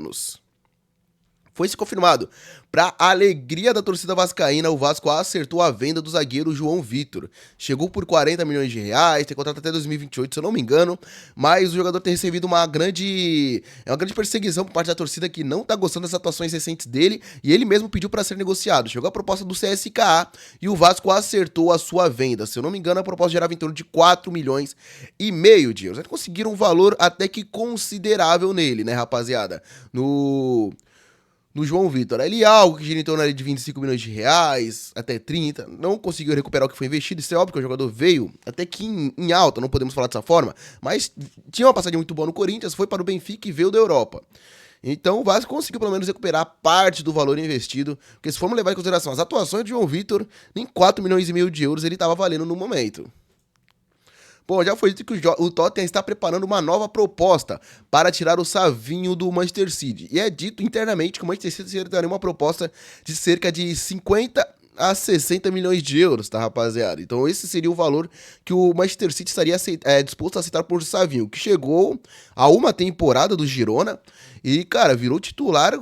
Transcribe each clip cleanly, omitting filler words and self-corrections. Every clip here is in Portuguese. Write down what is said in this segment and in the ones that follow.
anos. Foi-se confirmado. Para a alegria da torcida vascaína, o Vasco acertou a venda do zagueiro João Vitor. Chegou por 40 milhões de reais, tem contrato até 2028, se eu não me engano, mas o jogador tem recebido uma grande perseguição por parte da torcida que não tá gostando das atuações recentes dele, e ele mesmo pediu para ser negociado. Chegou a proposta do CSKA e o Vasco acertou a sua venda. Se eu não me engano, a proposta gerava em torno de 4 milhões e meio de euros. Eles conseguiram um valor até que considerável nele, né, rapaziada? No João Vitor. Ele é algo que gira em torno de 25 milhões de reais, até 30. Não conseguiu recuperar o que foi investido. Isso é óbvio que o jogador veio até que em alta, não podemos falar dessa forma. Mas tinha uma passagem muito boa no Corinthians, foi para o Benfica e veio da Europa. Então o Vasco conseguiu pelo menos recuperar parte do valor investido. Porque se formos levar em consideração as atuações de João Vitor, nem 4 milhões e meio de euros ele estava valendo no momento. Bom, já foi dito que o Tottenham está preparando uma nova proposta para tirar o Savinho do Manchester City. E é dito internamente que o Manchester City teria uma proposta de cerca de 50 a 60 milhões de euros, tá, rapaziada? Então esse seria o valor que o Manchester City estaria disposto a aceitar por Savinho, que chegou a uma temporada do Girona e, cara, virou titular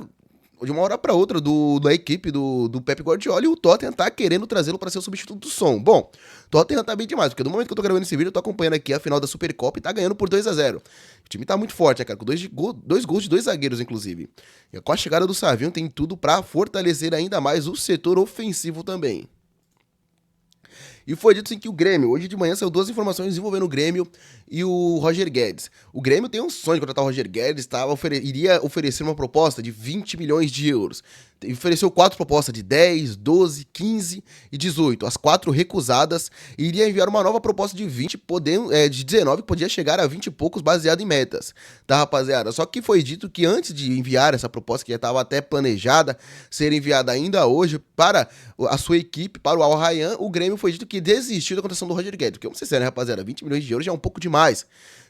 de uma hora para outra da equipe do Pep Guardiola, e o Tottenham tá querendo trazê-lo para ser o substituto do Son. Bom, Tottenham tá bem demais, porque no momento que eu tô gravando esse vídeo, eu tô acompanhando aqui a final da Supercopa e tá ganhando por 2-0. O time tá muito forte, né, cara? Com dois gols de dois zagueiros, inclusive. E com a chegada do Savinho, tem tudo para fortalecer ainda mais o setor ofensivo também. E foi dito assim que o Grêmio, hoje de manhã saiu duas informações envolvendo o Grêmio e o Roger Guedes. O Grêmio tem um sonho de contratar o Roger Guedes, iria oferecer uma proposta de 20 milhões de euros. Ofereceu 4 propostas de 10, 12, 15 e 18. As 4 recusadas, e iria enviar uma nova proposta de 20, de 19, que podia chegar a 20 e poucos, baseado em metas, tá, rapaziada? Só que foi dito que antes de enviar essa proposta, que já estava até planejada ser enviada ainda hoje para a sua equipe, para o Al Rayyan, o Grêmio foi dito que desistiu da contratação do Roger Guedes. Porque, vamos ser sérios, rapaziada, 20 milhões de euros já é um pouco demais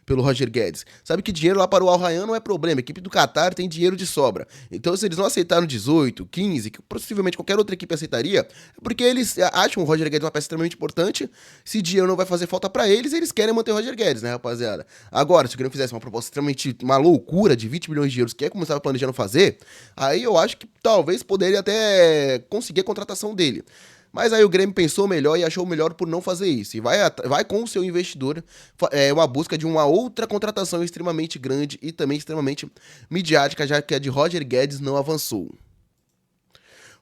pelo Roger Guedes. Sabe que dinheiro lá para o Al Rayyan não é problema, a equipe do Qatar tem dinheiro de sobra. Então, se eles não aceitaram 18, 15, que possivelmente qualquer outra equipe aceitaria, é porque eles acham o Roger Guedes uma peça extremamente importante. Se dinheiro não vai fazer falta para eles, eles querem manter o Roger Guedes, né, rapaziada? Agora, se o Grêmio fizesse uma proposta extremamente, uma loucura de 20 milhões de euros, que é como estava planejando fazer, aí eu acho que talvez poderia até conseguir a contratação dele. Mas aí o Grêmio pensou melhor e achou melhor por não fazer isso. E vai com o seu investidor uma busca de uma outra contratação extremamente grande e também extremamente midiática, já que a de Roger Guedes não avançou.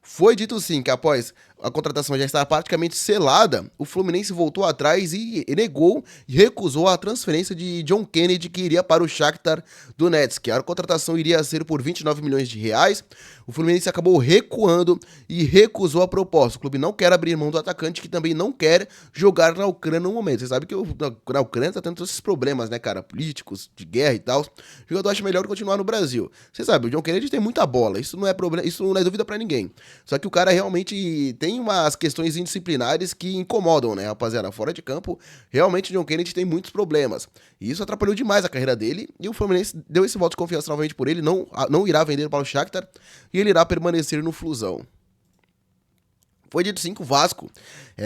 Foi dito sim que após a contratação já estava praticamente selada, o Fluminense voltou atrás e negou e recusou a transferência de John Kennedy, que iria para o Shakhtar Donetsk. A contratação iria ser por 29 milhões de reais. O Fluminense acabou recuando e recusou a proposta. O clube não quer abrir mão do atacante, que também não quer jogar na Ucrânia no momento. Você sabe que na Ucrânia tá tendo todos esses problemas, né, cara? Políticos, de guerra e tal. O jogador acha melhor continuar no Brasil. Você sabe, o John Kennedy tem muita bola. Isso não é problema, isso não é dúvida pra ninguém. Só que o cara realmente tem umas questões indisciplinares que incomodam, né, rapaziada? Fora de campo, realmente o John Kennedy tem muitos problemas. E isso atrapalhou demais a carreira dele. E o Fluminense deu esse voto de confiança novamente por ele. Não irá vender para o Shakhtar. E ele irá permanecer no Flusão. Foi dito sim que o Vasco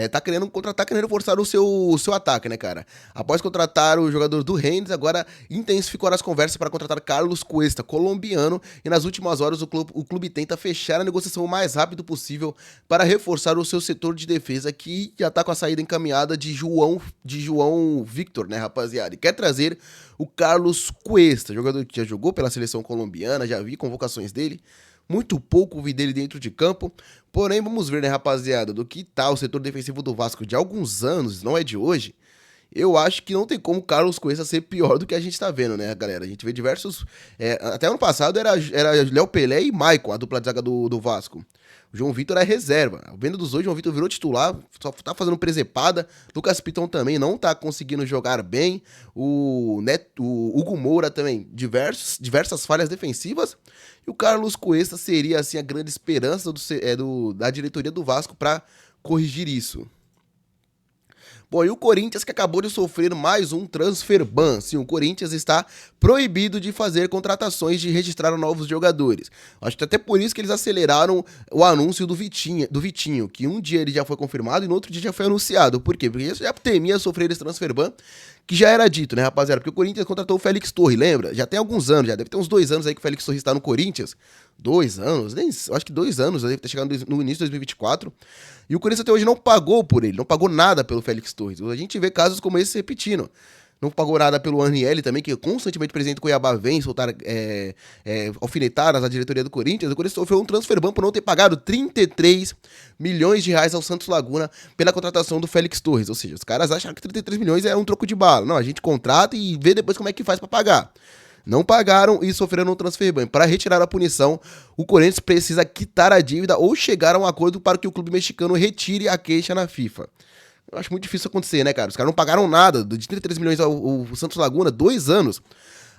tá querendo forçar o seu ataque, né, cara? Após contratar o jogador do Rennes, agora intensificou as conversas para contratar Carlos Cuesta, colombiano, e nas últimas horas o clube tenta fechar a negociação o mais rápido possível para reforçar o seu setor de defesa, que já tá com a saída encaminhada de João Victor, né, rapaziada? E quer trazer o Carlos Cuesta, jogador que já jogou pela seleção colombiana, já vi convocações dele. Muito pouco vi dele dentro de campo, porém vamos ver, né, rapaziada, do que tá o setor defensivo do Vasco de alguns anos, não é de hoje. Eu acho que não tem como o Carlos Cuesta ser pior do que a gente tá vendo, né, galera? A gente vê diversos... até ano passado era Léo Pelé e Maicon, a dupla de zaga do Vasco. O João Vitor é reserva. Vendo dos dois, João Vitor virou titular, só tá fazendo presepada. Lucas Piton também não tá conseguindo jogar bem. O Hugo Moura também, diversas falhas defensivas. E o Carlos Cuesta seria, assim, a grande esperança da diretoria do Vasco para corrigir isso. Bom, e o Corinthians que acabou de sofrer mais um transfer ban. Sim, o Corinthians está proibido de fazer contratações de registrar novos jogadores. Acho que até por isso que eles aceleraram o anúncio do Vitinho, que um dia ele já foi confirmado e no outro dia já foi anunciado. Por quê? Porque eles já temia sofrer esse transfer ban, que já era dito, né, rapaziada? Porque o Corinthians contratou o Félix Torres, lembra? Já tem alguns anos, já deve ter uns 2 anos aí que o Félix Torres está no Corinthians. 2 anos? Nem, acho que 2 anos, deve ter chegado no início de 2024. E o Corinthians até hoje não pagou por ele, não pagou nada pelo Félix Torres. A gente vê casos como esse se repetindo. Não pagou nada pelo Aniele também, que constantemente o presidente do Cuiabá vem soltar alfinetadas na diretoria do Corinthians. O Corinthians sofreu um transfer ban por não ter pagado 33 milhões de reais ao Santos Laguna pela contratação do Félix Torres. Ou seja, os caras acham que 33 milhões é um troco de bala. Não, a gente contrata e vê depois como é que faz pra pagar. Não pagaram e sofreram um transfer ban. Para retirar a punição, o Corinthians precisa quitar a dívida ou chegar a um acordo para que o clube mexicano retire a queixa na FIFA. Eu acho muito difícil acontecer, né, cara? Os caras não pagaram nada, de 33 milhões ao Santos Laguna, 2 anos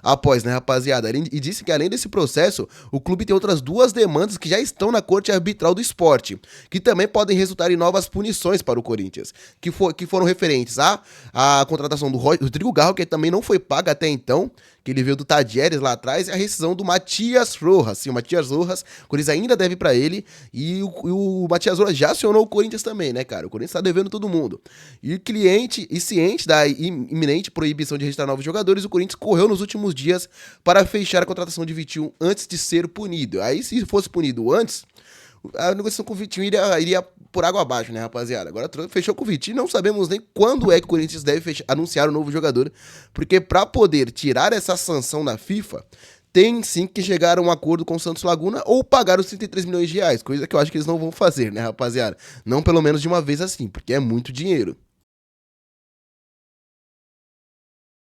após, né, rapaziada? E disse que além desse processo, o clube tem outras 2 demandas que já estão na Corte Arbitral do Esporte, que também podem resultar em novas punições para o Corinthians, que foram referentes à contratação do Rodrigo Garro, que também não foi paga até então, que ele veio do Tadieres lá atrás, e a rescisão do Matias Rojas. Sim, o Matias Rojas, o Corinthians ainda deve pra ele, e o Matias Rojas já acionou o Corinthians também, né, cara? O Corinthians tá devendo todo mundo. E ciente da iminente proibição de registrar novos jogadores, o Corinthians correu nos últimos dias para fechar a contratação de Vitinho antes de ser punido. Aí, se fosse punido antes, a negociação com o Vitinho iria por água abaixo, né, rapaziada? Agora fechou com o Vitinho, não sabemos nem quando é que o Corinthians deve anunciar o novo jogador, porque para poder tirar essa sanção da FIFA, tem sim que chegar a um acordo com o Santos Laguna ou pagar os 33 milhões de reais, coisa que eu acho que eles não vão fazer, né, rapaziada? Não pelo menos de uma vez assim, porque é muito dinheiro.